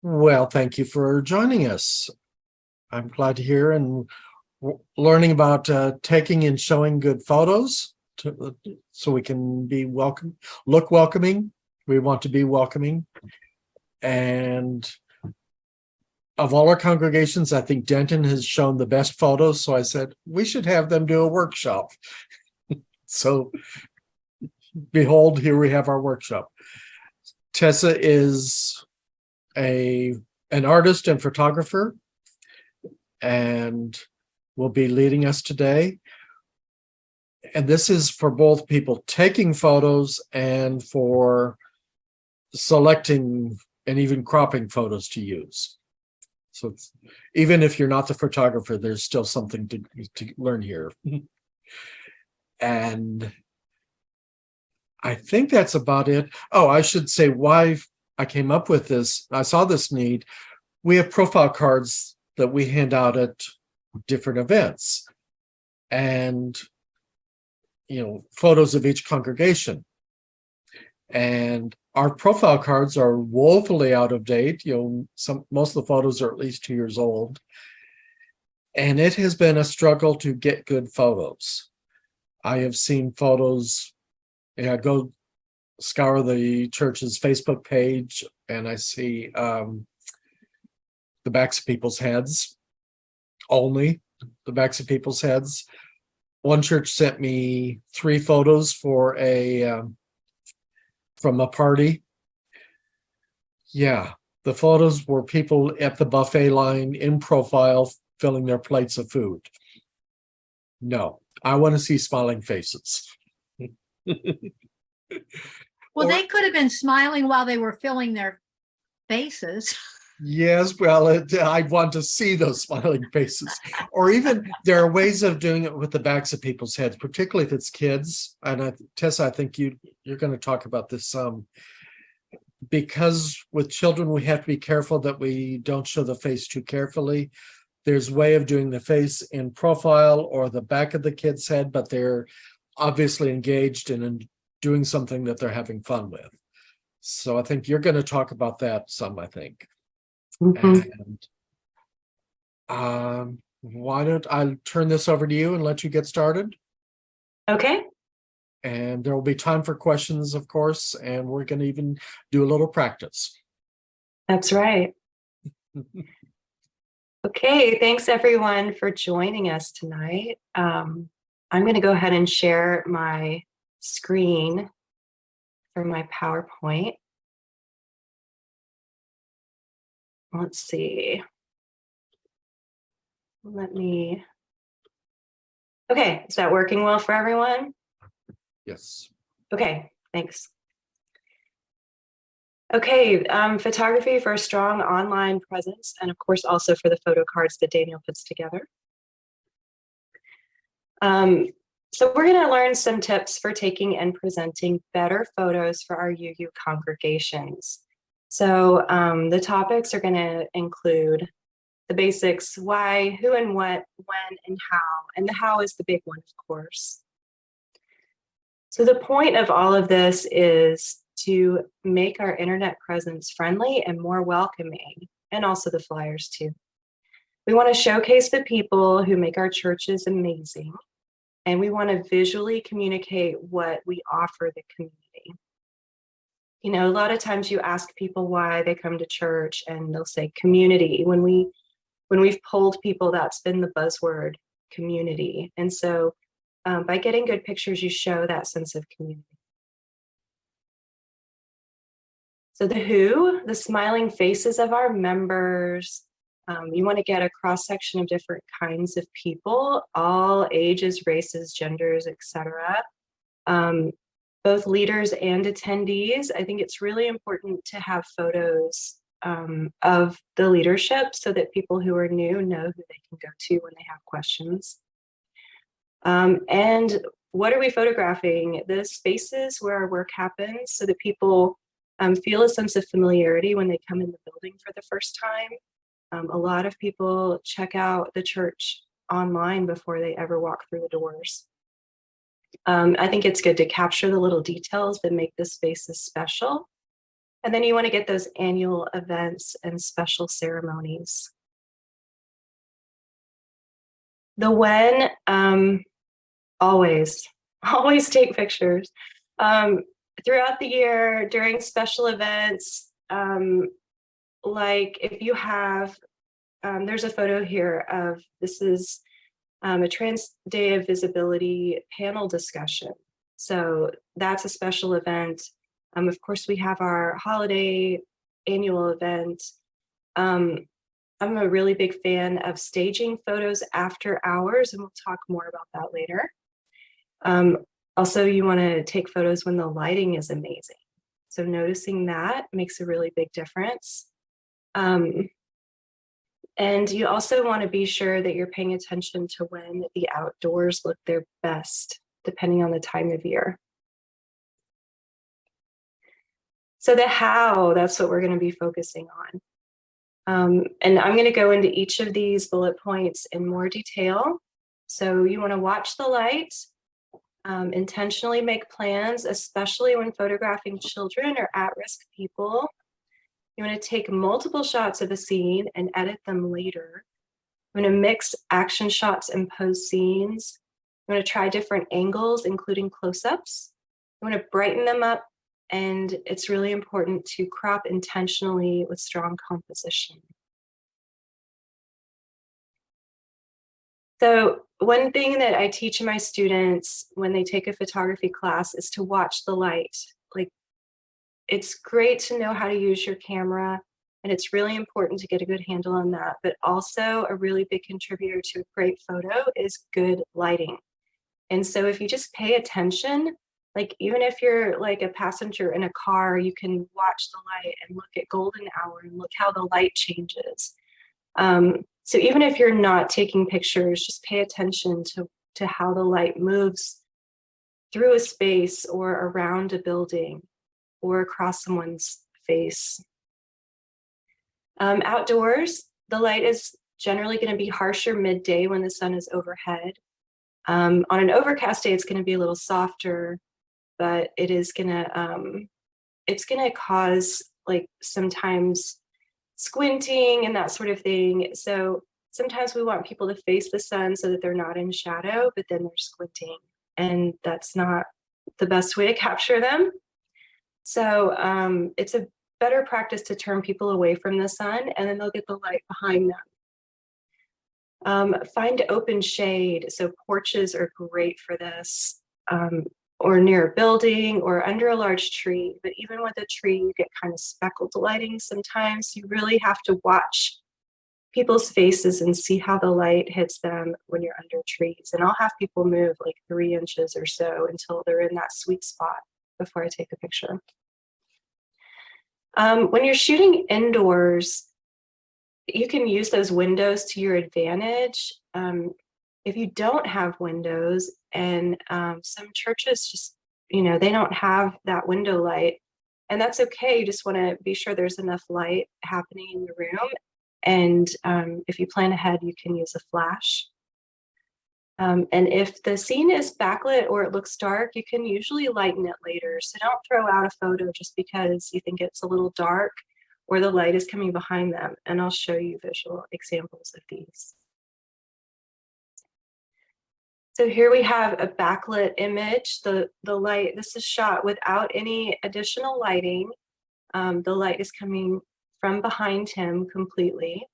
Well, thank you for joining us. I'm glad to hear and learning about taking and showing good photos so we can be look welcoming. We want to be welcoming. And of all our congregations, I think Denton has shown the best photos. So I said, we should have them do a workshop. So behold, here we have our workshop. Tesa is an artist and photographer and will be leading us today. And this is for both people taking photos and for selecting and even cropping photos to use. So even if you're not the photographer, there's still something to learn here. And I think that's about it. Oh, I should say why I came up with this. I saw this need. We have profile cards that we hand out at different events and, photos of each congregation. And our profile cards are woefully out of date. Most of the photos are at least 2 years old. And it has been a struggle to get good photos. I have seen photos, I go scour the church's Facebook page and I see the backs of people's heads, only the backs of people's heads. One church sent me 3 photos for from a party. Yeah, the photos were people at the buffet line in profile filling their plates of food. No, I want to see smiling faces. Well, they could have been smiling while they were filling their faces. Yes, well, I'd want to see those smiling faces. Or even there are ways of doing it with the backs of people's heads, particularly if it's kids. And Tessa, I think you're going to talk about this some. Because with children, we have to be careful that we don't show the face too carefully. There's a way of doing the face in profile or the back of the kid's head, but they're obviously engaged in doing something that they're having fun with. So I think you're going to talk about that some, I think. And why don't I turn this over to you and let you get started? Okay. And there will be time for questions, of course, and we're going to even do a little practice. That's right. Okay, thanks everyone for joining us tonight. I'm going to go ahead and share my screen for my PowerPoint. Let's see. Okay, is that working well for everyone? Yes. Okay, thanks. Okay, photography for a strong online presence, and of course also for the photo cards that Daniel puts together. So we're going to learn some tips for taking and presenting better photos for our UU congregations. So the topics are going to include the basics: why, who and what, when and how. And the how is the big one, of course. So the point of all of this is to make our internet presence friendly and more welcoming, and also the flyers too. We want to showcase the people who make our churches amazing, and we want to visually communicate what we offer the community. A lot of times you ask people why they come to church and they'll say community. When we've polled people, that's been the buzzword, community. And so by getting good pictures, you show that sense of community. So the who, the smiling faces of our members. You want to get a cross-section of different kinds of people, all ages, races, genders, etc. Both leaders and attendees. I think it's really important to have photos of the leadership so that people who are new know who they can go to when they have questions. And what are we photographing? The spaces where our work happens so that people feel a sense of familiarity when they come in the building for the first time. A lot of people check out the church online before they ever walk through the doors. I think it's good to capture the little details that make the spaces special. And then you want to get those annual events and special ceremonies. The when, always take pictures. Throughout the year, during special events, like if you have, there's a photo here of, this is a Trans Day of Visibility panel discussion. So that's a special event. Of course, we have our holiday annual event. I'm a really big fan of staging photos after hours, and we'll talk more about that later. Also, you want to take photos when the lighting is amazing. So noticing that makes a really big difference. And you also want to be sure that you're paying attention to when the outdoors look their best, depending on the time of year. So the how, that's what we're going to be focusing on. And I'm going to go into each of these bullet points in more detail. So you want to watch the light, intentionally make plans, especially when photographing children or at-risk people. You want to take multiple shots of a scene and edit them later. You want to mix action shots and pose scenes. You want to try different angles, including close-ups. You want to brighten them up, and it's really important to crop intentionally with strong composition. So one thing that I teach my students when they take a photography class is to watch the light. Like, it's great to know how to use your camera, and it's really important to get a good handle on that. But also a really big contributor to a great photo is good lighting. And so if you just pay attention, like even if you're like a passenger in a car, you can watch the light and look at golden hour and look how the light changes. So even if you're not taking pictures, just pay attention to how the light moves through a space or around a building or across someone's face. Outdoors, the light is generally going to be harsher midday when the sun is overhead. On an overcast day, it's going to be a little softer, but it is going to it's going to cause like sometimes squinting and that sort of thing. So sometimes we want people to face the sun so that they're not in shadow, but then they're squinting, and that's not the best way to capture them. So it's a better practice to turn people away from the sun, and then they'll get the light behind them. Find open shade. So porches are great for this, or near a building or under a large tree. But even with a tree, you get kind of speckled lighting sometimes. You really have to watch people's faces and see how the light hits them when you're under trees. And I'll have people move like 3 inches or so until they're in that sweet spot before I take a picture. When you're shooting indoors, you can use those windows to your advantage. If you don't have windows, and some churches just, they don't have that window light, and that's okay. You just want to be sure there's enough light happening in the room. And if you plan ahead, you can use a flash. And if the scene is backlit or it looks dark, you can usually lighten it later. So don't throw out a photo just because you think it's a little dark or the light is coming behind them. And I'll show you visual examples of these. So here we have a backlit image. The light, this is shot without any additional lighting. The light is coming from behind him completely.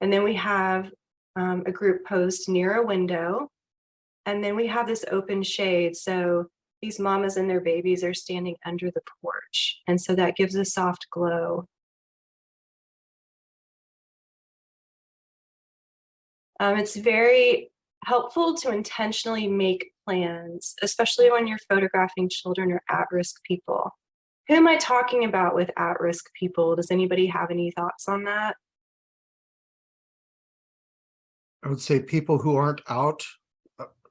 And then we have a group posed near a window. And then we have this open shade. So these mamas and their babies are standing under the porch. And so that gives a soft glow. It's very helpful to intentionally make plans, especially when you're photographing children or at-risk people. Who am I talking about with at-risk people? Does anybody have any thoughts on that? I would say people who aren't out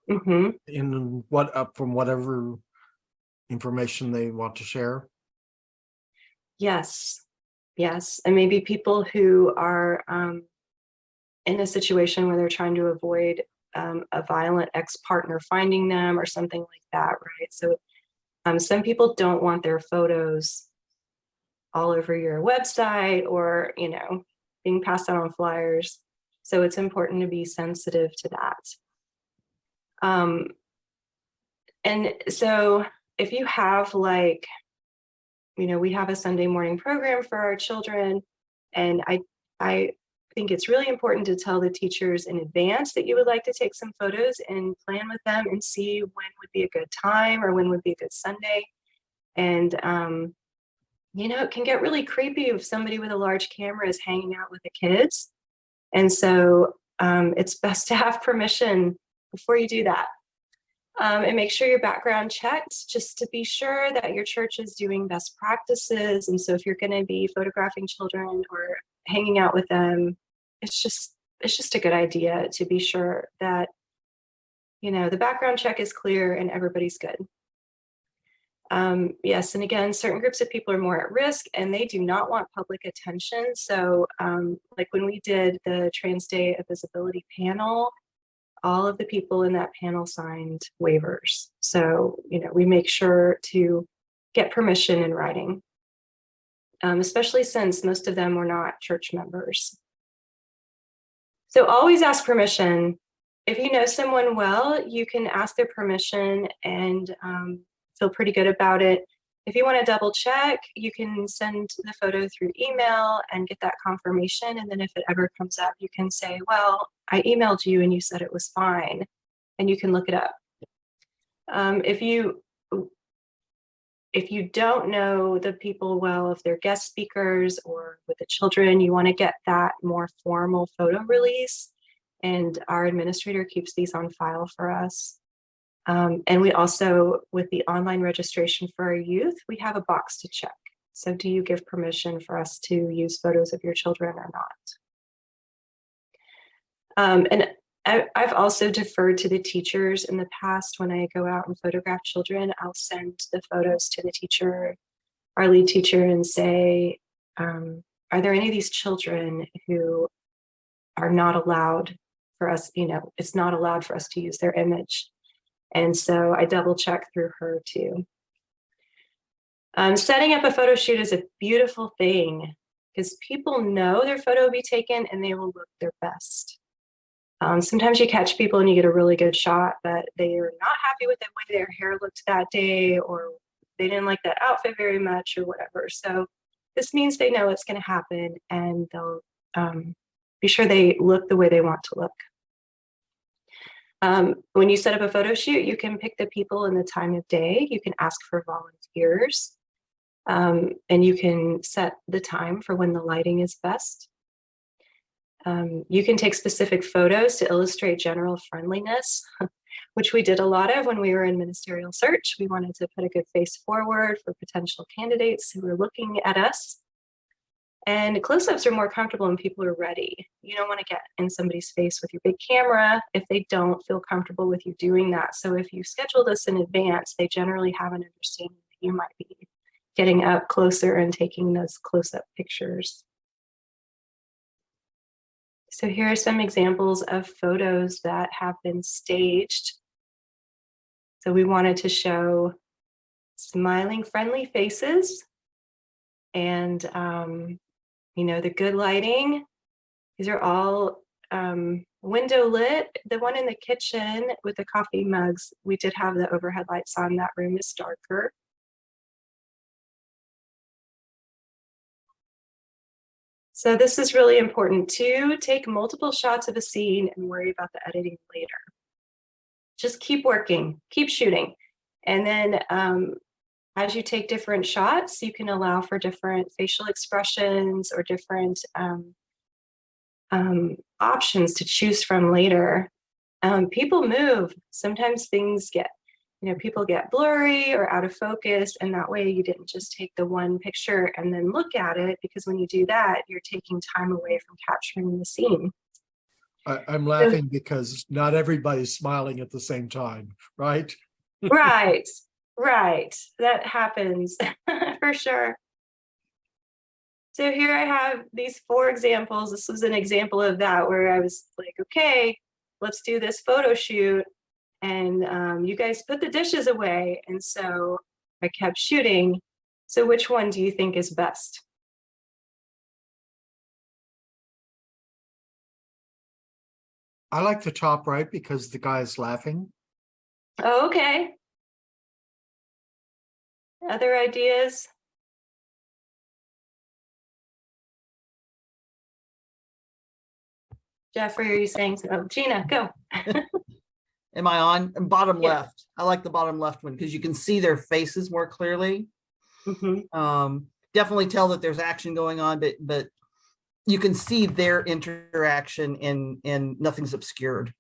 in from whatever information they want to share. Yes, and maybe people who are in a situation where they're trying to avoid a violent ex-partner finding them or something like that, right? So some people don't want their photos all over your website or, you know, being passed out on flyers. So it's important to be sensitive to that. And so if you have, like, you know, we have a Sunday morning program for our children, and I think it's really important to tell the teachers in advance that you would like to take some photos and plan with them and see when would be a good time or when would be a good Sunday. And, you know, it can get really creepy if somebody with a large camera is hanging out with the kids. And so it's best to have permission before you do that. And make sure your background checked just to be sure that your church is doing best practices. And so if you're going to be photographing children or hanging out with them, it's just a good idea to be sure that, you know, the background check is clear and everybody's good. Yes, and again, certain groups of people are more at risk and they do not want public attention. So like when we did the Trans Day of Visibility panel, all of the people in that panel signed waivers. So, you know, we make sure to get permission in writing, especially since most of them were not church members. So always ask permission. If you know someone well, you can ask their permission and feel pretty good about it. If you want to double check, you can send the photo through email and get that confirmation. And then if it ever comes up, you can say, well, I emailed you and you said it was fine, and you can look it up. If you don't know the people well, if they're guest speakers or with the children, you want to get that more formal photo release. And our administrator keeps these on file for us. And we also, with the online registration for our youth, we have a box to check. So do you give permission for us to use photos of your children or not? And I've also deferred to the teachers in the past. When I go out and photograph children, I'll send the photos to the teacher, our lead teacher, and say, are there any of these children who are not allowed for us, you know, it's not allowed for us to use their image? And so I double check through her too. Setting up a photo shoot is a beautiful thing because people know their photo will be taken and they will look their best. Sometimes you catch people and you get a really good shot, but they are not happy with the way their hair looked that day, or they didn't like that outfit very much or whatever. So this means they know it's going to happen and they'll be sure they look the way they want to look. When you set up a photo shoot, you can pick the people and the time of day. You can ask for volunteers, and you can set the time for when the lighting is best. You can take specific photos to illustrate general friendliness, which we did a lot of when we were in ministerial search. We wanted to put a good face forward for potential candidates who were looking at us. And close-ups are more comfortable when people are ready. You don't want to get in somebody's face with your big camera if they don't feel comfortable with you doing that. So if you schedule this in advance, they generally have an understanding that you might be getting up closer and taking those close-up pictures. So here are some examples of photos that have been staged. So we wanted to show smiling, friendly faces and you know, the good lighting. These are all window lit. The one in the kitchen with the coffee mugs, we did have the overhead lights on. That room is darker. So this is really important too. Take multiple shots of a scene and worry about the editing later. Just keep working, keep shooting. And then as you take different shots, you can allow for different facial expressions or different options to choose from later. People move. Sometimes things get, you know, people get blurry or out of focus, and that way you didn't just take the one picture and then look at it, because when you do that, you're taking time away from capturing the scene. I'm laughing because not everybody's smiling at the same time, right? Right. Right, that happens for sure. So here I have these 4 examples. This was an example of that where I was like, okay, let's do this photo shoot. And you guys put the dishes away. And so I kept shooting. So which one do you think is best? I like the top right because the guy is laughing. Oh, okay. Other ideas? Jeffrey, are you saying so? Oh, Gina, go. Am I on? Bottom Yeah. left. I like the bottom left one because you can see their faces more clearly. Definitely tell that there's action going on, but you can see their interaction and nothing's obscured.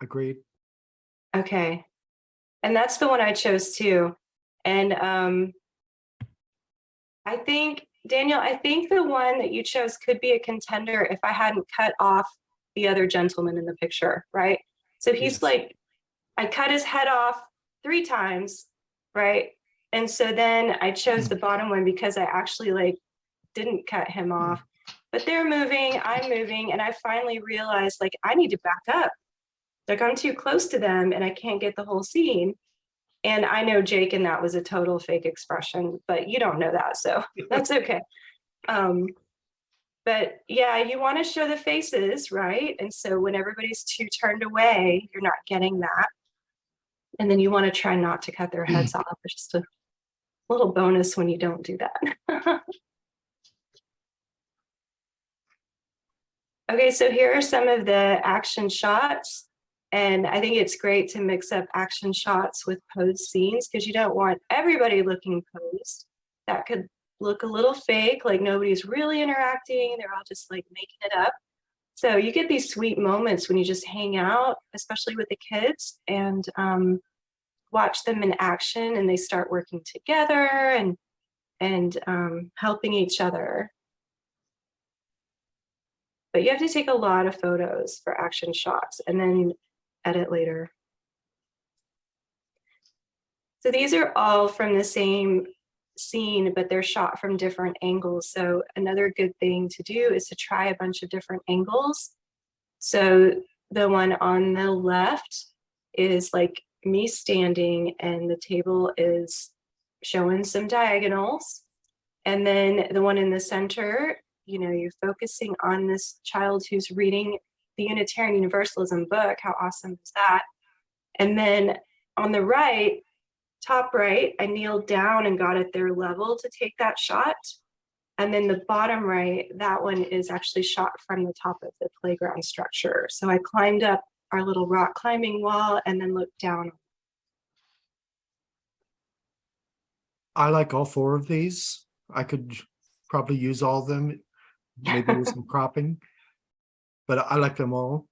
Agreed. Okay. And that's the one I chose too. And I think, Daniel, I think the one that you chose could be a contender if I hadn't cut off the other gentleman in the picture, right? So he's Yes. like, I cut his head off 3 times, right? And so then I chose the bottom one because I actually like didn't cut him off. But they're moving, I'm moving, and I finally realized like I need to back up. Like I'm too close to them and I can't get the whole scene. And I know Jake, and that was a total fake expression, but you don't know that, so that's okay. But yeah, you want to show the faces, right? And so when everybody's too turned away, you're not getting that. And then you want to try not to cut their heads off. It's just a little bonus when you don't do that. Okay, so here are some of the action shots. And I think it's great to mix up action shots with posed scenes because you don't want everybody looking posed. That could look a little fake, like nobody's really interacting. They're all just like making it up. So you get these sweet moments when you just hang out, especially with the kids, and watch them in action and they start working together and helping each other. But you have to take a lot of photos for action shots and then edit later. So these are all from the same scene, but they're shot from different angles. So another good thing to do is to try a bunch of different angles. So the one on the left is like me standing and the table is showing some diagonals. And then the one in the center, you know, you're focusing on this child who's reading the Unitarian Universalism book. How awesome is that? And then on the right, top right, I kneeled down and got at their level to take that shot. And then the bottom right, that one is actually shot from the top of the playground structure. So I climbed up our little rock climbing wall and then looked down. I like all 4 of these. I could probably use all of them, maybe with some cropping, but I like them all.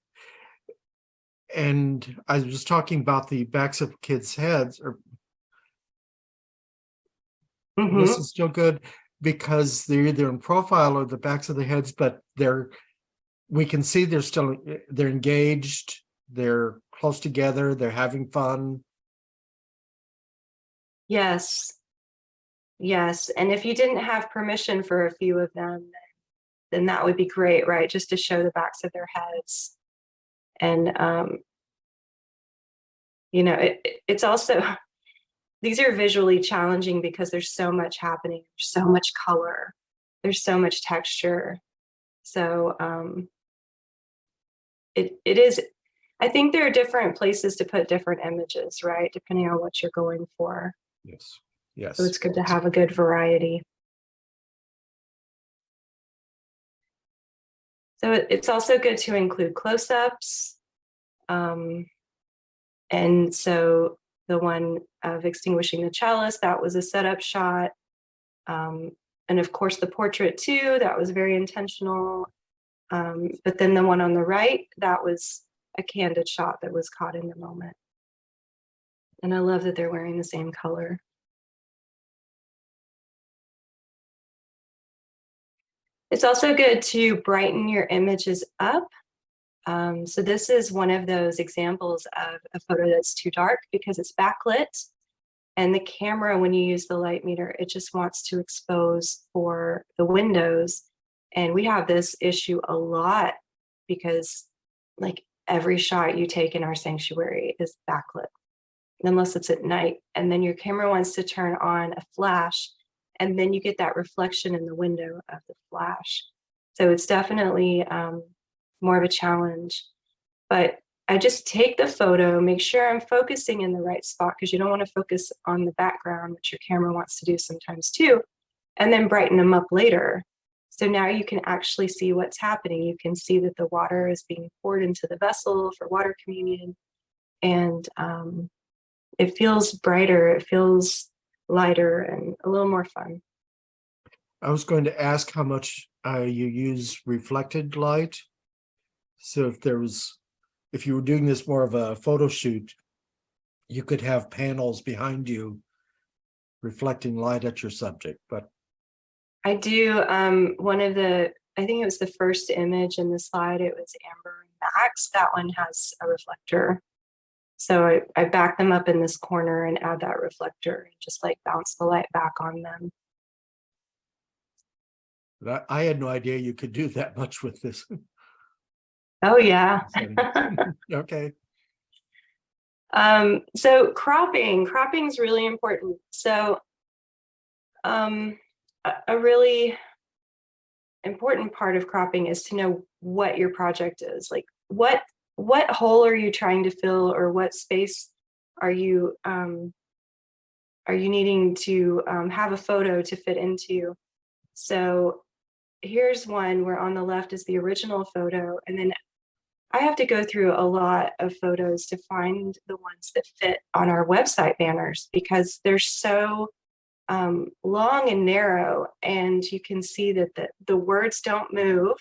And I was talking about the backs of kids' heads, or this is still good because they're either in profile or the backs of the heads, but we can see they're engaged, they're close together, they're having fun. Yes. Yes. And if you didn't have permission for a few of them, then that would be great, right? Just to show the backs of their heads. And, you know, it's also, these are visually challenging because there's so much happening, there's so much color, there's so much texture. So it is, I think there are different places to put different images, right? Depending on what you're going for. Yes. Yes. So it's good to have a good variety. So it's also good to include close-ups. And so the one of extinguishing the chalice, that was a setup shot. And of course the portrait too, that was very intentional. But then the one on the right, that was a candid shot that was caught in the moment. And I love that they're wearing the same color. It's also good to brighten your images up. So this is one of those examples of a photo that's too dark because it's backlit. And the camera, when you use the light meter, it just wants to expose for the windows. And we have this issue a lot because like every shot you take in our sanctuary is backlit. unless it's at night. And then your camera wants to turn on a flash, and then you get that reflection in the window of the flash. So it's definitely more of a challenge. But I just take the photo, make sure I'm focusing in the right spot, because you don't want to focus on the background, which your camera wants to do sometimes too, and then brighten them up later. So now you can actually see what's happening. You can see that the water is being poured into the vessel for water communion, and it feels brighter, it feels lighter, and a little more fun. I was going to ask how much you use reflected light. So if you were doing this more of a photo shoot, you could have panels behind you reflecting light at your subject. But I do, I think it was the first image in the slide, it was Amber and Max. That one has a reflector. So I back them up in this corner and add that reflector and just like bounce the light back on them. I had no idea you could do that much with this. Oh yeah. Okay. So cropping is really important. So a really important part of cropping is to know what your project is. Like what hole are you trying to fill, or what space are you needing to have a photo to fit into? So here's one where on the left is the original photo, and then I have to go through a lot of photos to find the ones that fit on our website banners, because they're so long and narrow, and you can see that the words don't move,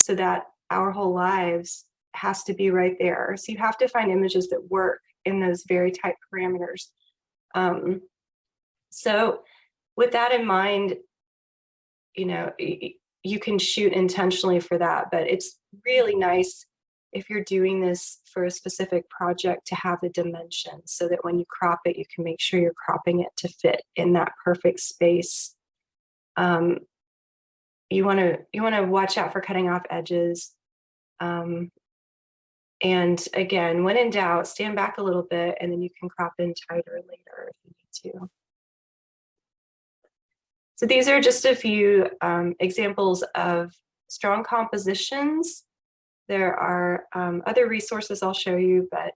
so that our whole lives has to be right there. So you have to find images that work in those very tight parameters. So with that in mind, you know, you can shoot intentionally for that, but it's really nice if you're doing this for a specific project to have the dimensions, so that when you crop it, you can make sure you're cropping it to fit in that perfect space. You want to watch out for cutting off edges. And again, when in doubt, stand back a little bit, and then you can crop in tighter later if you need to. So these are just a few examples of strong compositions. There are other resources I'll show you, but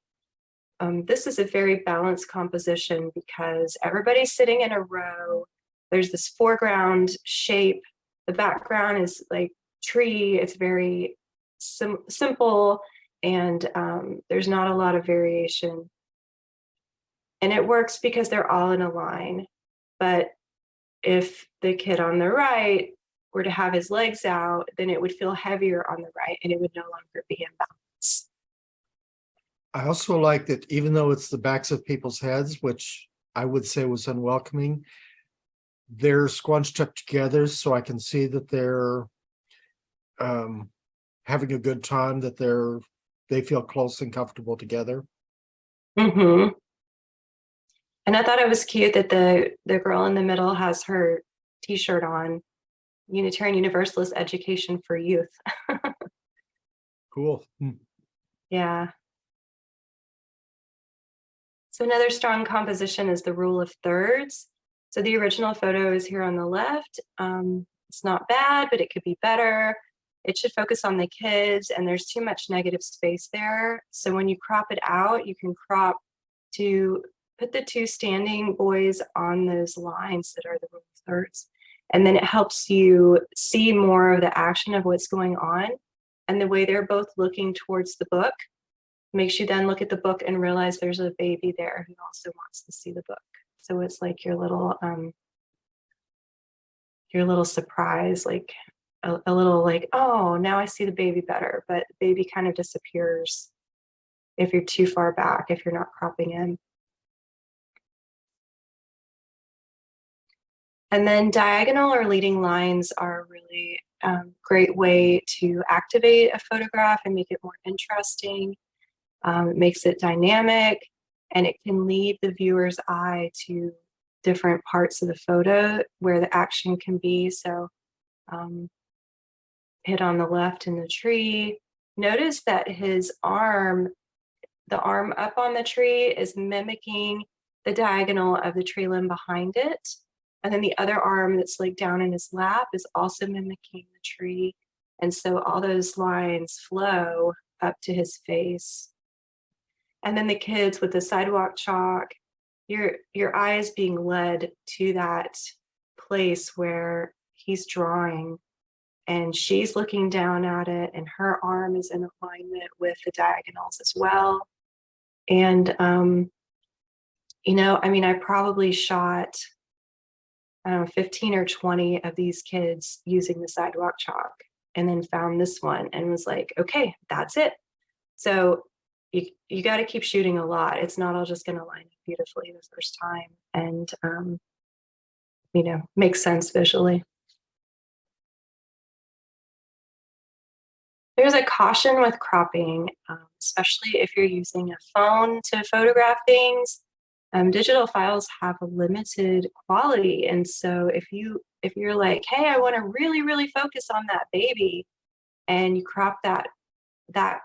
this is a very balanced composition because everybody's sitting in a row. There's this foreground shape. The background is like tree. It's very simple, and there's not a lot of variation. And it works because they're all in a line. But if the kid on the right were to have his legs out, then it would feel heavier on the right, and it would no longer be in balance. I also like that even though it's the backs of people's heads, which I would say was unwelcoming, they're scrunched up together, so I can see that they're having a good time, that they feel close and comfortable together. Mm-hmm. And I thought it was cute that the girl in the middle has her t-shirt on, Unitarian Universalist Education for Youth. Cool. Yeah. So another strong composition is the rule of thirds. So the original photo is here on the left. It's not bad, but it could be better. It should focus on the kids, and there's too much negative space there. So when you crop it out, you can crop to put the two standing boys on those lines that are the rule of thirds. And then it helps you see more of the action of what's going on. And the way they're both looking towards the book makes you then look at the book and realize there's a baby there who also wants to see the book. So it's like your little surprise, like a little like, oh, now I see the baby better, but the baby kind of disappears if you're too far back, if you're not cropping in. And then diagonal or leading lines are a really great way to activate a photograph and make it more interesting. It makes it dynamic, and it can lead the viewer's eye to different parts of the photo where the action can be. So hit on the left in the tree. Notice that his arm, the arm up on the tree is mimicking the diagonal of the tree limb behind it. And then the other arm that's like down in his lap is also mimicking the tree. And so all those lines flow up to his face. And then the kids with the sidewalk chalk, your eye is being led to that place where he's drawing, and she's looking down at it, and her arm is in alignment with the diagonals as well. And, you know, I mean, I probably shot, I don't know, 15 or 20 of these kids using the sidewalk chalk, and then found this one and was like, okay, that's it. So you got to keep shooting a lot. It's not all just going to line up beautifully the first time and, you know, make sense visually. There's a caution with cropping, especially if you're using a phone to photograph things. Digital files have a limited quality, and so if you're like, hey, I want to really focus on that baby, and you crop that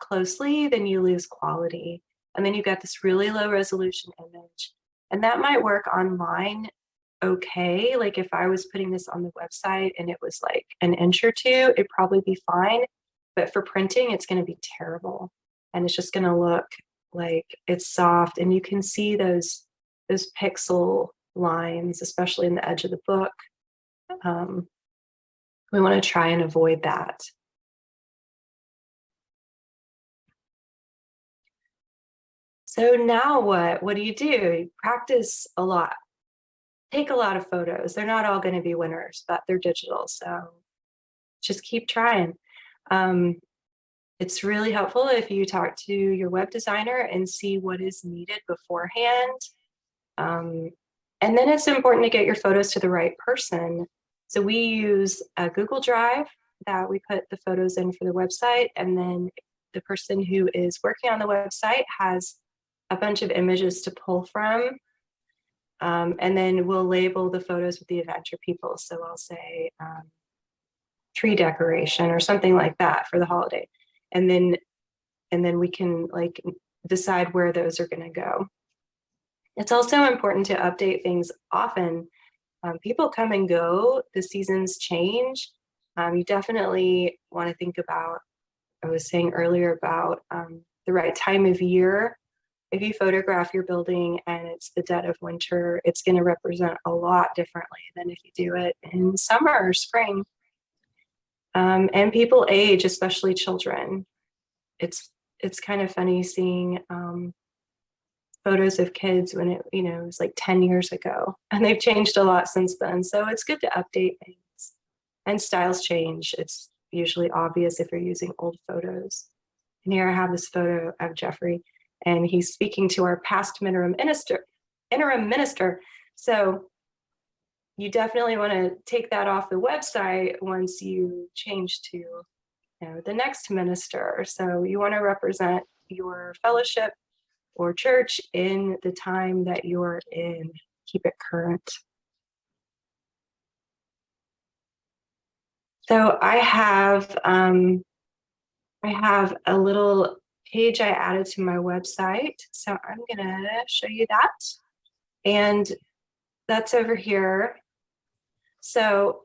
closely, then you lose quality, and then you get this really low resolution image. And that might work online okay. Like if I was putting this on the website and it was like an inch or two, it'd probably be fine. But for printing, it's going to be terrible, and it's just going to look like it's soft, and you can see those pixel lines, especially in the edge of the book. We want to try and avoid that. So now what do? You practice a lot, take a lot of photos. They're not all going to be winners, but they're digital, so just keep trying. It's really helpful if you talk to your web designer and see what is needed beforehand. And then it's important to get your photos to the right person. So we use a Google Drive that we put the photos in for the website, and then the person who is working on the website has a bunch of images to pull from. And then we'll label the photos with the event or people. So I'll say tree decoration or something like that for the holiday. And then we can like decide where those are going to go. It's also important to update things often. People come and go, the seasons change. You definitely want to think about, I was saying earlier about the right time of year. If you photograph your building and it's the dead of winter, it's going to represent a lot differently than if you do it in summer or spring. And people age, especially children. It's kind of funny seeing photos of kids when it was like 10 years ago, and they've changed a lot since then. So it's good to update things, and styles change. It's usually obvious if you're using old photos. And here I have this photo of Jeffrey, and he's speaking to our past interim minister. So you definitely want to take that off the website once you change to the next minister. So you want to represent your fellowship or church in the time that you're in. Keep it current. So I have a little page I added to my website. So I'm gonna show you that. And that's over here. So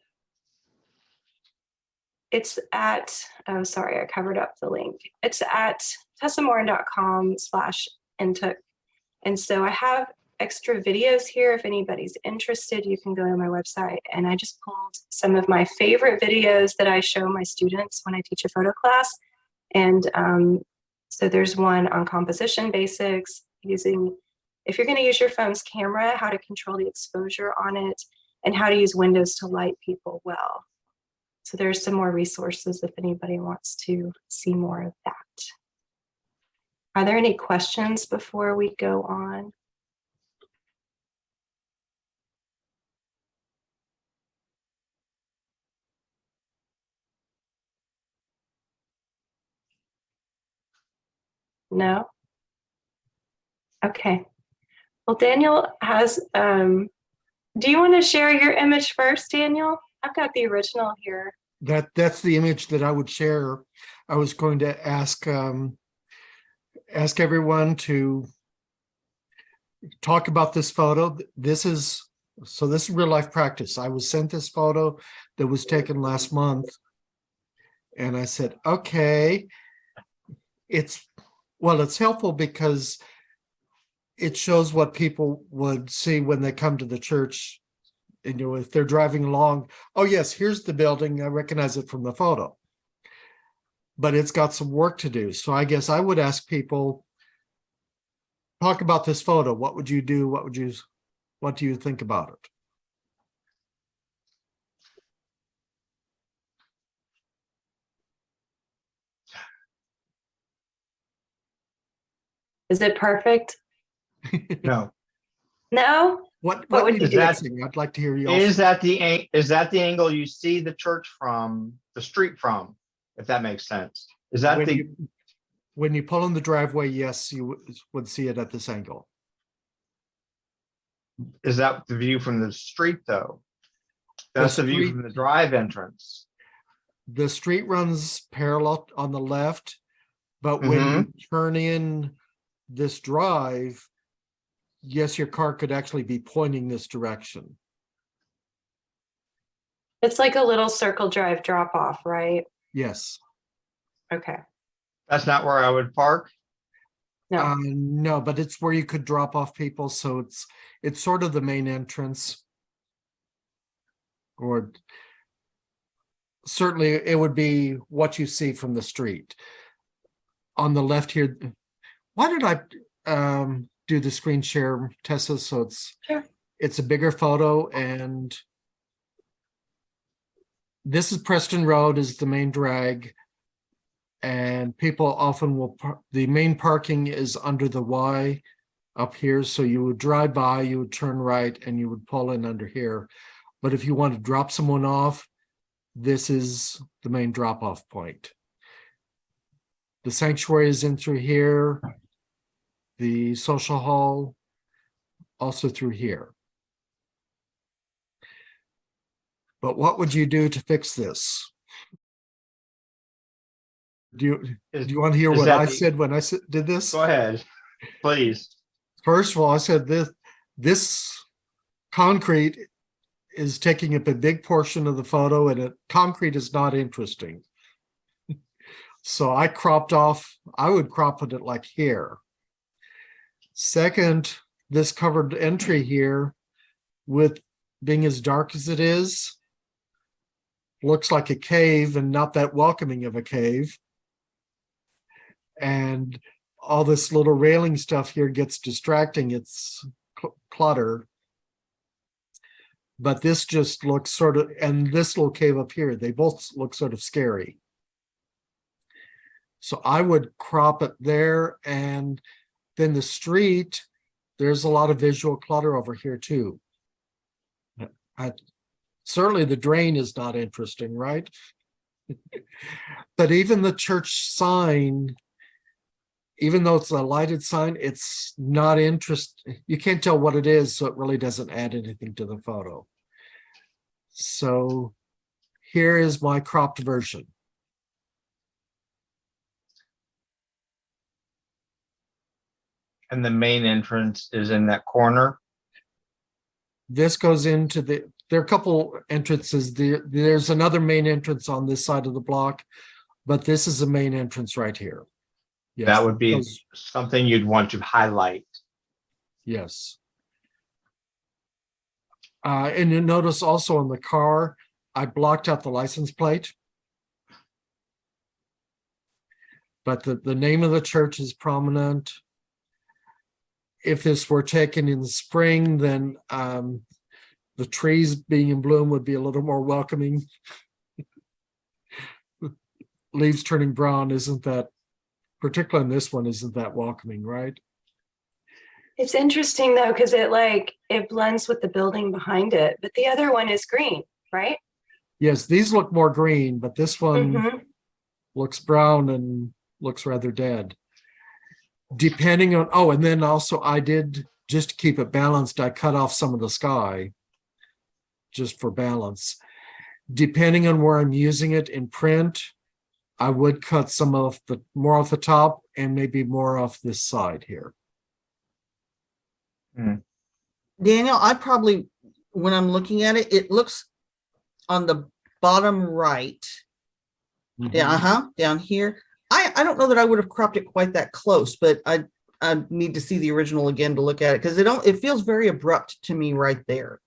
it's at, oh, sorry, I covered up the link. It's at tesamorin.com/intook. And so I have extra videos here. If anybody's interested, you can go to my website. And I just pulled some of my favorite videos that I show my students when I teach a photo class. And so there's one on composition basics, if you're going to use your phone's camera, how to control the exposure on it, and how to use windows to light people well. So there's some more resources if anybody wants to see more of that. Are there any questions before we go on? No? Okay. Well, Daniel has, do you want to share your image first, Daniel? I've got the original here. That's the image that I would share. I was going to ask ask everyone to talk about this photo. This is real life practice. I was sent this photo that was taken last month. And I said, okay, it's helpful because it shows what people would see when they come to the church. And, if they're driving along, oh yes, here's the building. I recognize it from the photo. But it's got some work to do. So I guess I would ask people, talk about this photo. What would you do? What do you think about it? Is it perfect? No. No? What would needs you do? fixing? I'd like to hear you. Is that the angle you see the church from, the street from, if that makes sense? Is that When you pull in the driveway, yes, you would see it at this angle. is that the view from the street though? That's the view street- from the drive entrance. The street runs parallel on the left, but when you turn in this drive, yes, your car could actually be pointing this direction. It's like a little circle drive drop off, right? Yes. Okay. That's not where I would park. No. No, but it's where you could drop off people, so it's sort of the main entrance. Or certainly it would be what you see from the street. On the left here, why did I do the screen share, Tessa? So it's a bigger photo, and this is Preston Road is the main drag. And people often will, the main parking is under the Y up here. So you would drive by, you would turn right, and you would pull in under here. But if you want to drop someone off, this is the main drop-off point. The sanctuary is in through here. The social hall also through here. But what would you do to fix this? Do you want to hear is what that I the- said when I did this? Go ahead, please. First of all, I said this concrete is taking up a big portion of the photo, and concrete is not interesting. So I would crop it like here. Second, this covered entry here, with being as dark as it is, looks like a cave and not that welcoming of a cave. And all this little railing stuff here gets distracting. It's clutter. But this just looks sort of, and this little cave up here, they both look sort of scary. So I would crop it there, and then the street, there's a lot of visual clutter over here too. Certainly the drain is not interesting, right? But even the church sign, even though it's a lighted sign, it's not interesting. You can't tell what it is, so it really doesn't add anything to the photo. So here is my cropped version. And the main entrance is in that corner. This goes into there are a couple entrances. There's another main entrance on this side of the block, but this is the main entrance right here. Yes, That would be goes- something you'd want to highlight. yes. And you notice also on the car, I blocked out the license plate. But the name of the church is prominent. If this were taken in the spring, then the trees being in bloom would be a little more welcoming. Leaves turning brown isn't that, particularly in this one, isn't that welcoming, right? It's interesting though, because it blends with the building behind it, but the other one is green, right? Yes, these look more green, but this one Mhm. looks brown and looks rather dead. Depending on, oh, and then also I did, just to keep it balanced, I cut off some of the sky just for balance. Depending on where I'm using it in print, I would cut some of the more off the top and maybe more off this side here. Daniel, I probably, when I'm looking at it, it looks on the bottom right. Yeah, down here. I don't know that I would have cropped it quite that close, but I need to see the original again to look at it because it feels very abrupt to me right there.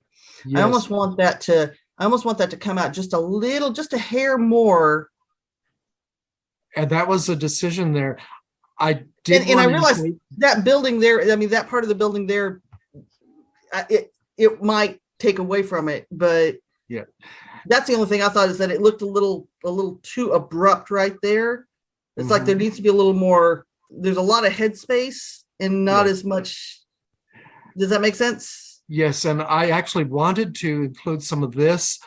Yes. I almost want that to come out just a little, just a hair more. And that was a decision there. I did, And I realized that building there, I mean, that part of the building there, it might take away from it, but yeah, that's the only thing I thought is that it looked a little too abrupt right there. It's like there needs to be a little more, there's a lot of headspace and not as much. Does that make sense? Yes, and I actually wanted to include some of this,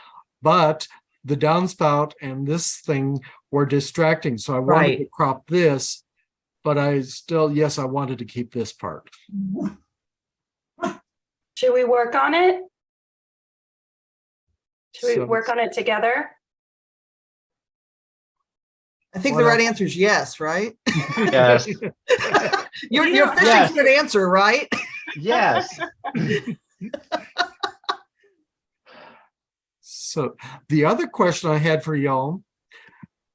but the downspout and this thing were distracting. So I wanted to crop this, but I still, yes, I wanted to keep this part. Should we work on it? Should we work on it together? I think the right answer is yes, right? Yes. You're fishing for an answer, right? Yes. So the other question I had for y'all,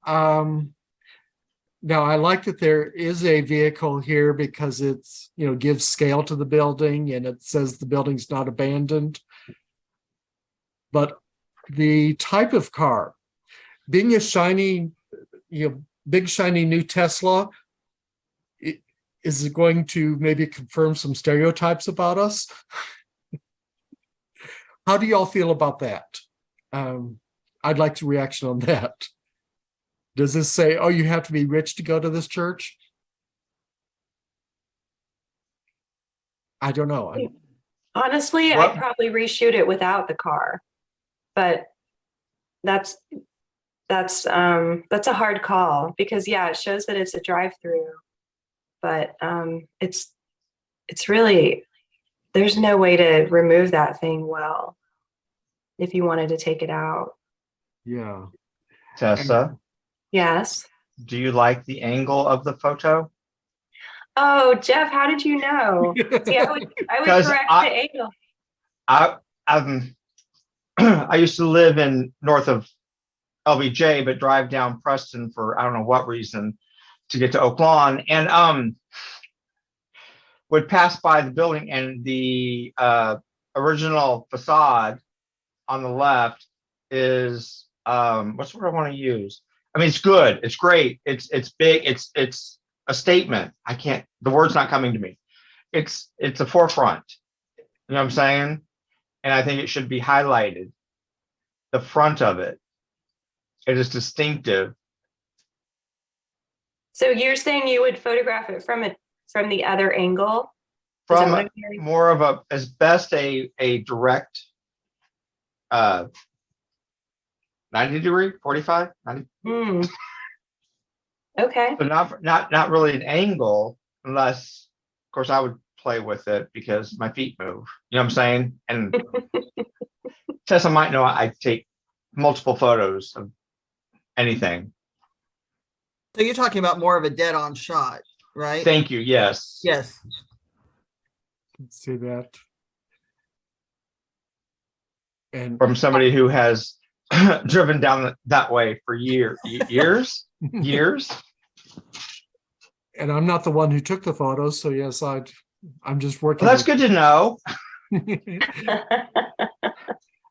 now I like that there is a vehicle here because it's, gives scale to the building and it says the building's not abandoned. But the type of car, being a shiny, big shiny new Tesla, is it going to maybe confirm some stereotypes about us? How do y'all feel about that? I'd like to reaction on that. Does this say, oh, you have to be rich to go to this church? I don't know. Honestly, I'd probably reshoot it without the car, but that's a hard call because it shows that it's a drive-through, but it's really, there's no way to remove that thing well if you wanted to take it out. Yeah. Tessa, Yes. do you like the angle of the photo? Oh, Jeff, how did you know? See, I would correct the angle. I used to live in north of LBJ, but drive down Preston for I don't know what reason to get to Oak Lawn, and would pass by the building and the original facade on the left is what's what I want to use. I mean, it's good, it's great, it's big, it's a statement. The word's not coming to me. It's a forefront. You know what I'm saying? And I think it should be highlighted. The front of it. It is distinctive. So you're saying you would photograph it from the other angle? From more of a, as best a direct 90 degree, 45, 90. Okay. But not really an angle, unless, of course, I would play with it because my feet move. You know what I'm saying? And Tessa might know I take multiple photos of anything. So you're talking about more of a dead-on shot, right? Thank you. Yes. Yes. Let's see that. And From somebody who has driven down that way for years. And I'm not the one who took the photos, so yes, I'm just working. Well, that's good to know.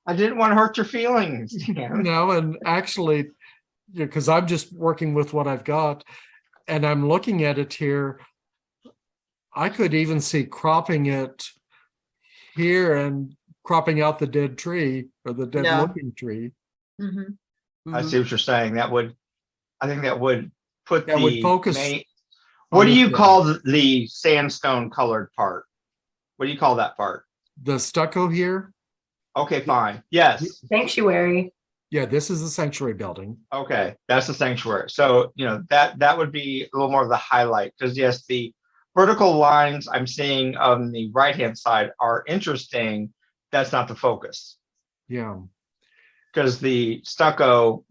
I didn't want to hurt your feelings. No, and actually, because I'm just working with what I've got, and I'm looking at it here. I could even see cropping it here and cropping out the dead tree or the dead looking tree. I see what you're saying. I think that would put that would focus. What do you call the sandstone colored part? What do you call that part? The stucco here. Okay, fine. Yes. Sanctuary. Yeah, this is the sanctuary building. Okay, that's the sanctuary. So, that would be a little more of the highlight because yes, the vertical lines I'm seeing on the right-hand side are interesting. That's not the focus. Yeah. Because the stucco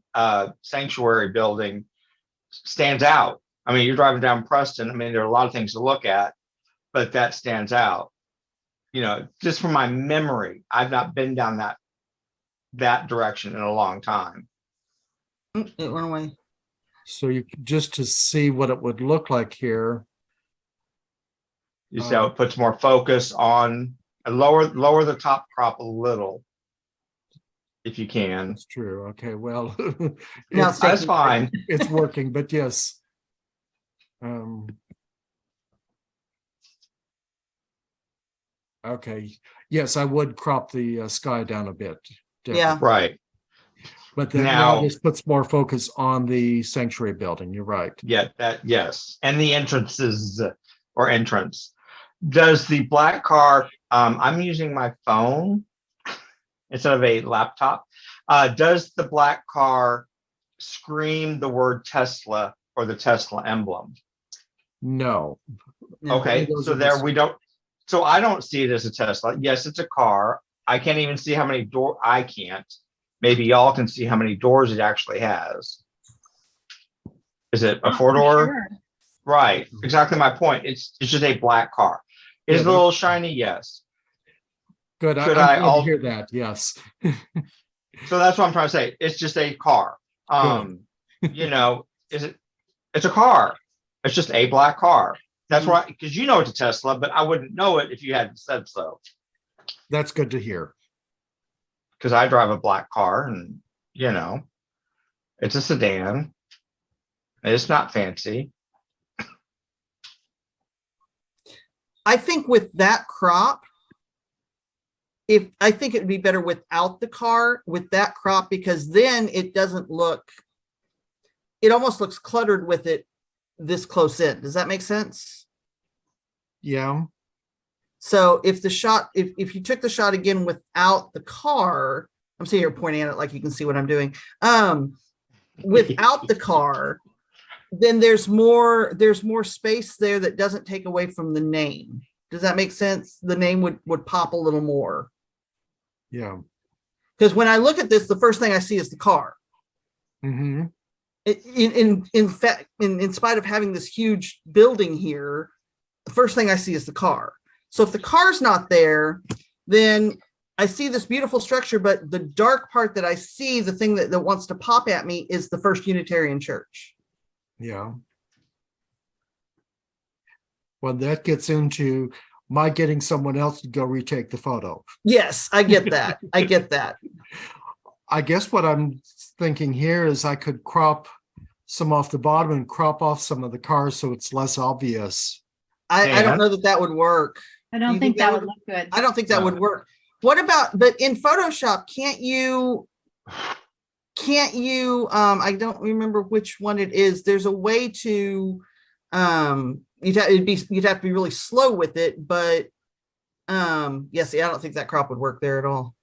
sanctuary building stands out. I mean, you're driving down Preston. I mean, there are a lot of things to look at, but that stands out. You know, just from my memory, I've not been down that direction in a long time. It went away. So you just to see what it would look like here. You see how it puts more focus on lower the top crop a little, if you can. That's true. Okay, well, Now it's, That's fine. it's working, but yes. Okay, yes, I would crop the sky down a bit. Yeah. definitely. Right. But then now Now- this puts more focus on the sanctuary building. You're right. Yeah, yes. And the entrances or entrance. Does the black car, I'm using my phone instead of a laptop. Does the black car scream the word Tesla or the Tesla emblem? No. No. Okay, those so are the there s- we don't, so I don't see it as a Tesla. Yes, it's a car. I can't even see how many I can't. Maybe y'all can see how many doors it actually has. Is it a Not for four-door? sure. Right, exactly my point. It's just a black car. Is it Yeah, a little shiny? Yes. Good. Could I'm I glad to al- hear that. Yes. So that's what I'm trying to say. It's just a car. You know, it's a car. It's just a black car. That's Mm-hmm. why, because you know it's a Tesla, but I wouldn't know it if you hadn't said so. That's good to hear. Because I drive a black car and, you know, it's a sedan. It's not fancy. I think with that crop, I think it'd be better without the car with that crop, because then it doesn't look, it almost looks cluttered with it this close in. Does that make sense? Yeah. So if the shot, if you took the shot again without the car, I'm sitting here pointing at it like you can see what I'm doing. Without the car, then there's more space there that doesn't take away from the name. Does that make sense? The name would pop a little more. Yeah. Because when I look at this, the first thing I see is the car. Mm-hmm. In fact, in spite of having this huge building here, the first thing I see is the car. So if the car's not there, then I see this beautiful structure, but the dark part that I see, the thing that wants to pop at me, is the First Unitarian Church. Yeah. Well, that gets into my getting someone else to go retake the photo. Yes, I get that. I get that. I guess what I'm thinking here is I could crop some off the bottom and crop off some of the cars so it's less obvious. I don't know that would work. I Do you don't think that would look good. I don't think that No. would work. What about, but in Photoshop, can't you, I don't remember which one it is. There's a way to, you'd have to be really slow with it, but yes, I don't think that crop would work there at all.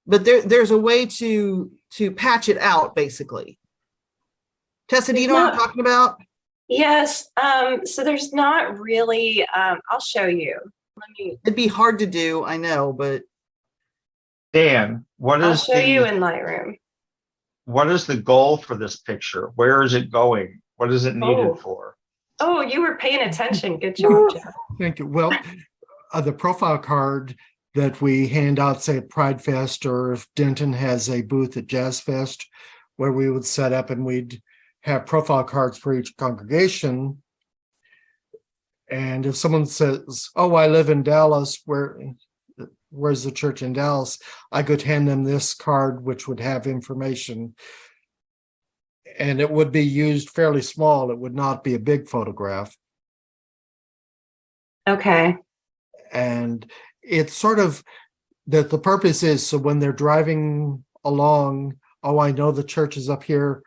But there's a way to patch it out, basically. Tessa, do you know what I'm talking about? Yes. So there's not really, I'll show you. Let me, It'd be hard to do, I know, but Dan, I'll show you in Lightroom. what is the goal for this picture? Where is it going? What is it needed Oh. for? Oh, you were paying attention. Good job, Jeff. Thank you. Well, the profile card that we hand out, say at Pride Fest, or if Denton has a booth at Jazz Fest, where we would set up and we'd have profile cards for each congregation. And if someone says, "Oh, I live in Dallas, where's the church in Dallas?" I could hand them this card, which would have information. And it would be used fairly small. It would not be a big photograph. Okay. And it's sort of that the purpose is so when they're driving along, oh, I know the church is up here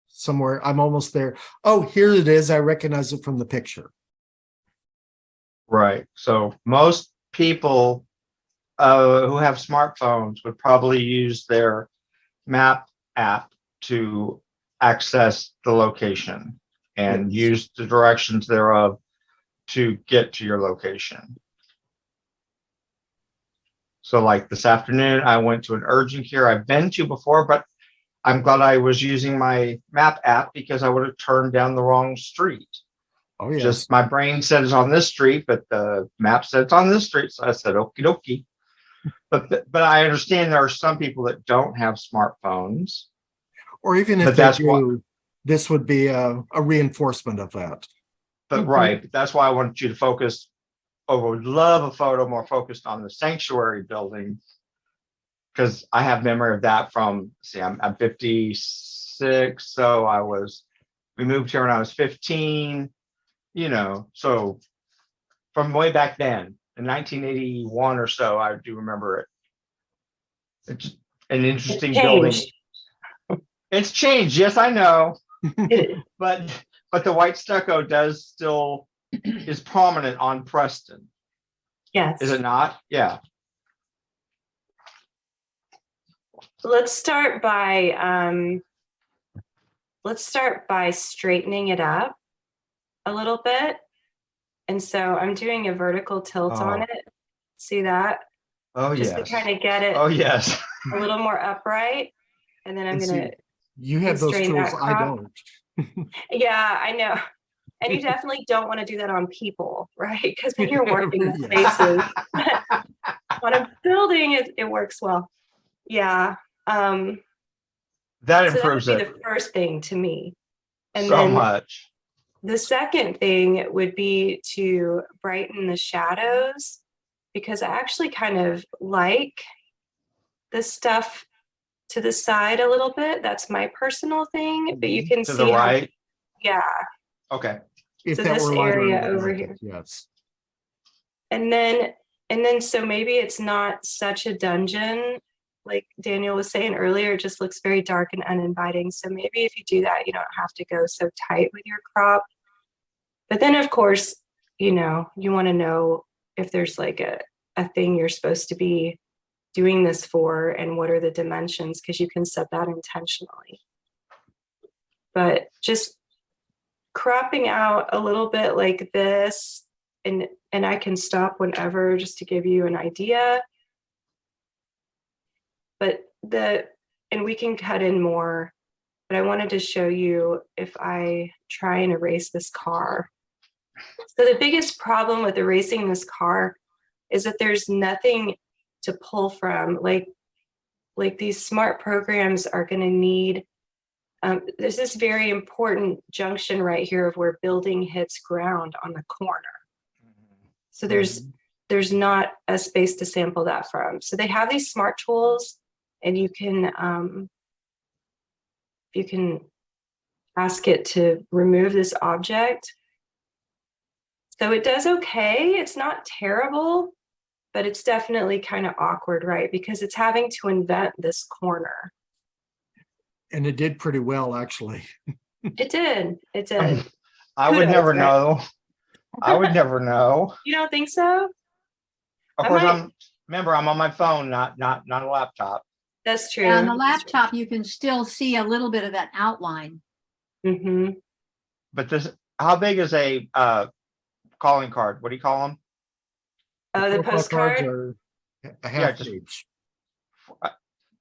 somewhere. I'm almost there. Oh, here it is. I recognize it from the picture. Right. So most people who have smartphones would probably use their map app to access the location and Yes. use the directions thereof to get to your location. So like this afternoon, I went to an urgent care I've been to before, but I'm glad I was using my map app because I would have turned down the wrong street. Oh, yes. Just my brain said it's on this street, but the map said it's on this street. So I said, okie dokie. But I understand there are some people that don't have smartphones. Or even if But they that's what- do, this would be a reinforcement of that. But right, but that's why I wanted you to focus. I would love a photo more focused on the sanctuary building. Because I have memory of that from, see, I'm 56, so we moved here when I was 15, so from way back then, in 1981 or so, I do remember it. It's an interesting building. Changed. It's changed, yes, I know, It- but the white stucco is prominent on Preston, yes. is it not? Yeah. Let's start by straightening it up a little bit. And so I'm doing a vertical tilt on it. See that? Oh, Just yes. to kind of get it Oh, yes. a little more upright. And then I'm And gonna, You have those constrain tools, that I crop. don't. yeah, I know. And you definitely don't want to do that on people, right? Because then you're working with Yes. faces. On a building, it works well. Yeah. That So that would improves be it the first thing to me. And so then much. the second thing would be to brighten the shadows, because I actually kind of like the stuff to the side a little bit. That's my personal thing, but you can To see the right. yeah. Okay. If So that this were lighter, area I would over like here. it, yes. And then so maybe it's not such a dungeon, like Daniel was saying earlier, it just looks very dark and uninviting. So maybe if you do that, you don't have to go so tight with your crop. But then of course, you want to know if there's like a thing you're supposed to be doing this for and what are the dimensions, because you can set that intentionally. But just cropping out a little bit like this, and I can stop whenever just to give you an idea. But and we can cut in more, but I wanted to show you if I try and erase this car. So the biggest problem with erasing this car is that there's nothing to pull from. Like these smart programs are going to need, there's this very important junction right here of where building hits ground on the corner. So there's not a space to sample that from. So they have these smart tools, and you can ask it to remove this object. So it does okay. It's not terrible, but it's definitely kind of awkward, right? Because it's having to invent this corner. And it did pretty well, actually. It did. It did. I would Kudos, never right? know. I would never know. You don't think so? Of I course, might- remember, I'm on my phone, not a laptop. That's true. On the laptop, you can still see a little bit of that outline. Mm-hmm. But how big is a calling card? What do you call them? Oh, the profile cards postcard? are a half just- page.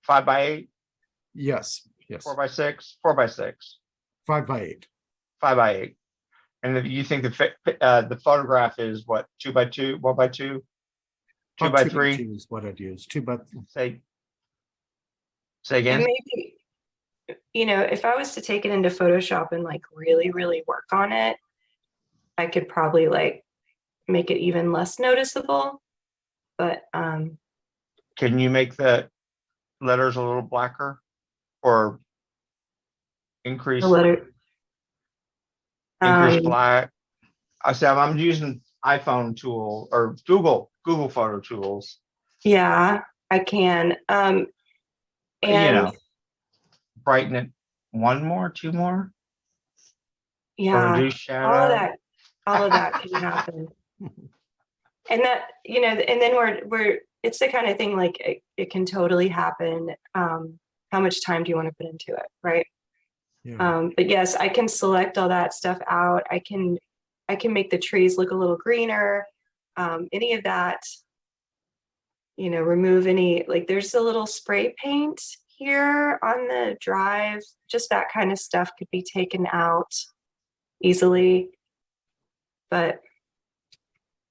5x8, Yes, yes. 4x6, 4x6, 5x8. 5x8. And if you think the photograph is what, 2x2, 1x2, About 2x3? 2x2 is what I'd use. 2x. Say And again. maybe, if I was to take it into Photoshop and like really, really work on it, I could probably like make it even less noticeable. But Can you make the letters a little blacker or increase the letter. black? I said I'm using iPhone tool or Google photo tools. Yeah, I can. And Brighten it one more, two more, or yeah, reduce shadow. all of that can happen. And that, and then we're it's the kind of thing like it can totally happen. How much time do you want to put into it, right? Yeah. But yes, I can select all that stuff out. I can make the trees look a little greener. Any of that, remove any, like there's a little spray paint here on the drive, just that kind of stuff could be taken out easily. But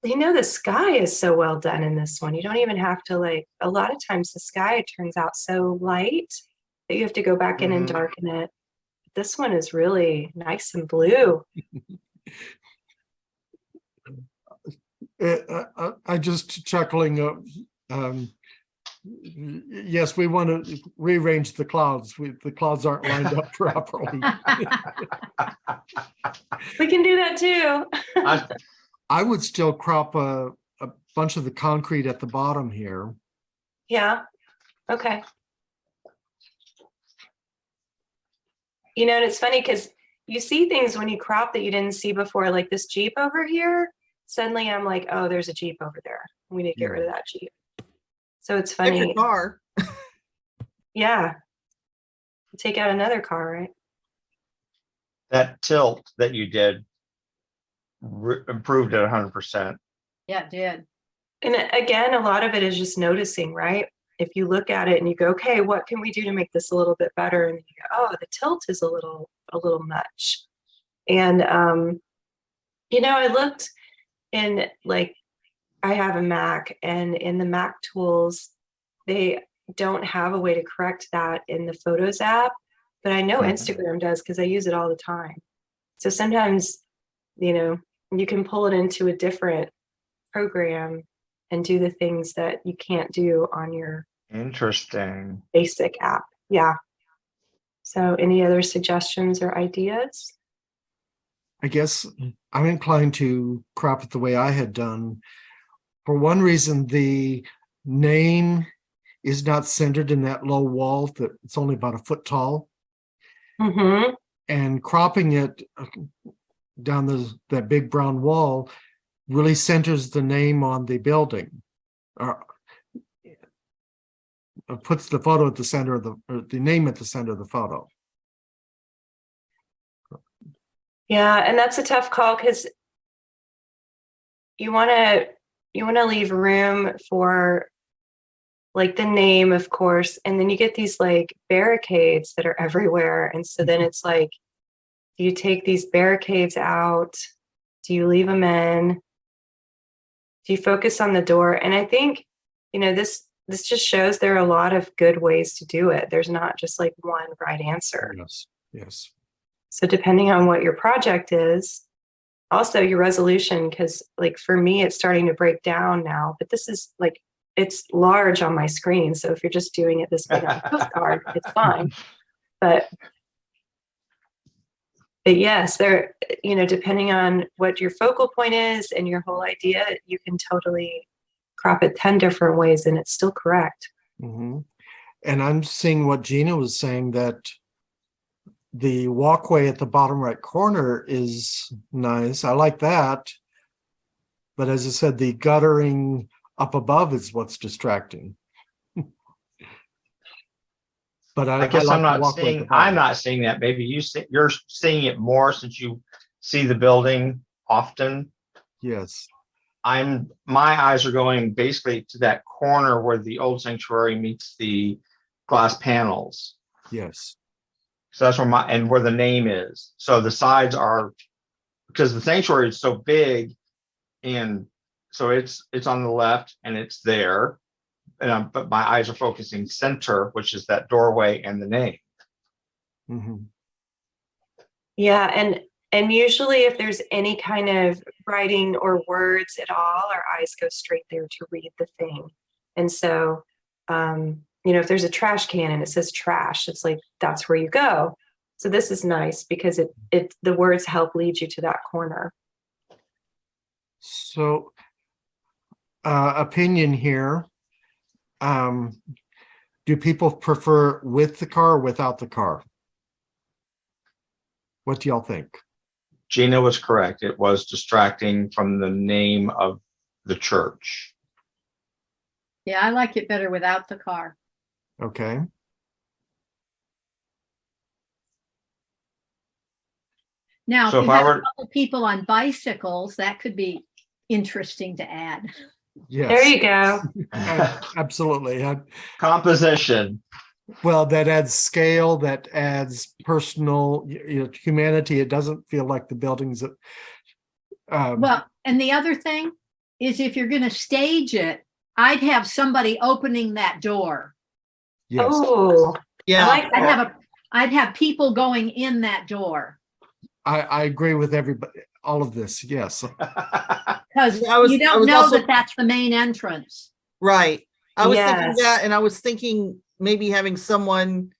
you know, the sky is so well done in this one. You don't even have to like, a lot of times the sky turns out so light that you have to go back in and darken it. This one is really nice and blue. I just chuckling. Yes, we want to rearrange the clouds. The clouds aren't lined up properly. We can do that too. I would still crop a bunch of the concrete at the bottom here. Yeah. Okay. You know, and it's funny because you see things when you crop that you didn't see before, like this Jeep over here. Suddenly I'm like, oh, there's a Jeep over there. We need to get rid of that Jeep. So it's Take funny. your car. Yeah. Take out another car, right? That tilt that you did improved it 100%. Yeah, it did. And again, a lot of it is just noticing, right? If you look at it and you go, okay, what can we do to make this a little bit better? And you go, oh, the tilt is a little much. And you know, I looked in, like, I have a Mac, and in the Mac tools, they don't have a way to correct that in the Photos app, but I know Instagram does because I use it all the time. So sometimes, you know, you can pull it into a different program and do the things that you can't do on your Interesting. basic app. Yeah. So any other suggestions or ideas? I guess I'm inclined to crop it the way I had done. For one reason, the name is not centered in that low wall that it's only about a foot tall. Mm-hmm. And cropping it down that big brown wall really centers the name on the building, or puts the photo at the center of the name at the center of the photo. Yeah, and that's a tough call because you want to leave room for like the name, of course, and then you get these like barricades that are everywhere, and so then it's like, do you take these barricades out? Do you leave them in? Do you focus on the door? And I think, you know, this just shows there are a lot of good ways to do it. There's not just like one right answer. Yes, yes. So depending on what your project is, also your resolution, because like for me, it's starting to break down now, but this is like, it's large on my screen. So if you're just doing it this big on a postcard, it's fine. But yes, there, you know, depending on what your focal point is and your whole idea, you can totally crop it 10 different ways and it's still correct. Mm-hmm. And I'm seeing what Gina was saying, that the walkway at the bottom right corner is nice. I like that. But as I said, the guttering up above is what's distracting. But I guess like I'm not seeing that. Maybe you're seeing it more since you see the building often. Yes. My eyes are going basically to that corner where the old sanctuary meets the glass panels. Yes. So that's where the name is. So the sides are, because the sanctuary is so big, and so it's on the left and it's there. But my eyes are focusing center, which is that doorway and the name. Mm-hmm. Yeah, and usually if there's any kind of writing or words at all, our eyes go straight there to read the thing. And so, you know, if there's a trash can and it says trash, it's like, that's where you go. So this is nice because the words help lead you to that corner. So, opinion here. Do people prefer with the car or without the car? What do y'all think? Gina was correct. It was distracting from the name of the church. Yeah, I like it better without the car. Okay. Now, So if if you I have were- a couple people on bicycles, that could be interesting to add. Yes. There you go. Absolutely. Composition. Well, that adds scale, that adds personal, humanity. It doesn't feel like the buildings that. Well, and the other thing is if you're going to stage it, I'd have somebody opening that door. Yes, Oh, Yeah. I like that. I'd have people going in that door. I agree with everybody, all of this. Yes. Because I was- you I don't was know also- that that's the main entrance. Right. I was thinking Yes. that, and I was thinking maybe having someone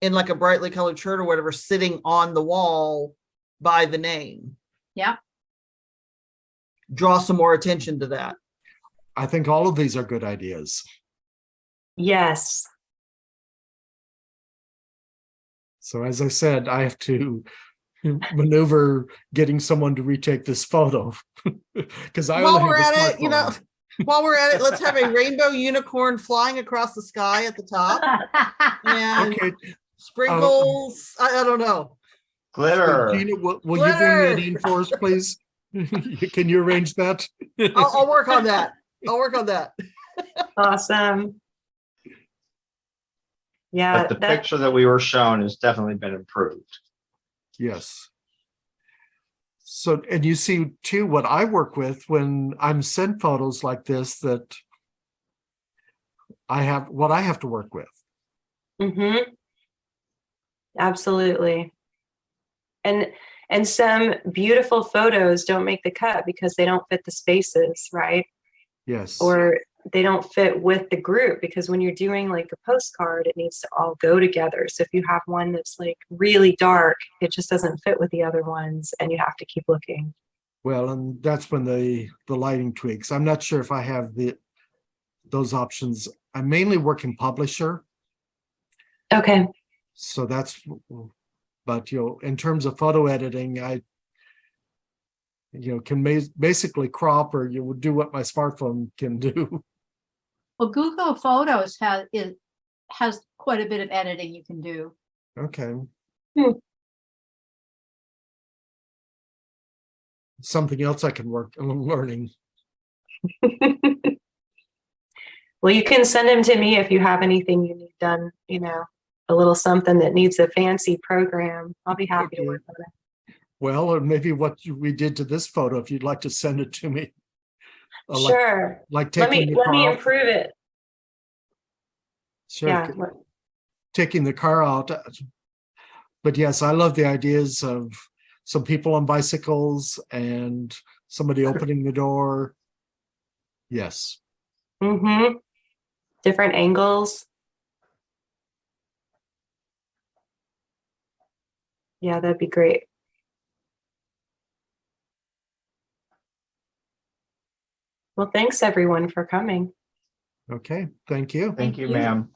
in like a brightly colored shirt or whatever sitting on the wall by the name. Yeah. Draw some more attention to that. I think all of these are good ideas. Yes. So as I said, I have to maneuver getting someone to retake this photo because I While only we're have a at it, smartphone. while we're at it, let's have a rainbow unicorn flying across the sky at the top and Okay, sprinkles. I don't know. so Glitter. Gina, will you bring that Glitter. in for us, please? Can you arrange that? I'll work on that. I'll work on that. Awesome. Yeah, But the that picture that we were shown has definitely been improved. Yes. So, and you see too, what I work with when I'm sent photos like this, that I have what I have to work with. mm-hmm. Absolutely. And some beautiful photos don't make the cut because they don't fit the spaces, right? Yes. Or they don't fit with the group, because when you're doing like a postcard, it needs to all go together. So if you have one that's like really dark, it just doesn't fit with the other ones, and you have to keep looking. Well, and that's when the lighting tweaks. I'm not sure if I have those options. I mainly work in publisher, Okay. so that's. But in terms of photo editing, I can basically crop, or you would do what my smartphone can do. Well, Google Photos has quite a bit of editing you can do. Okay. Hmm. Something else I can work on learning. Well, you can send them to me if you have anything you need done, a little something that needs a fancy program. I'll be happy to Okay. work on it. Well, or maybe what we did to this photo, if you'd like to send it to me. Sure. Like Let taking me the car off. improve it. Sure. Yeah. Taking the car out. But yes, I love the ideas of some people on bicycles and somebody opening the door. Yes. Mm-hmm. Different angles. Yeah, that'd be great. Well, thanks everyone for coming. Okay. Thank you. Thank you, you. ma'am.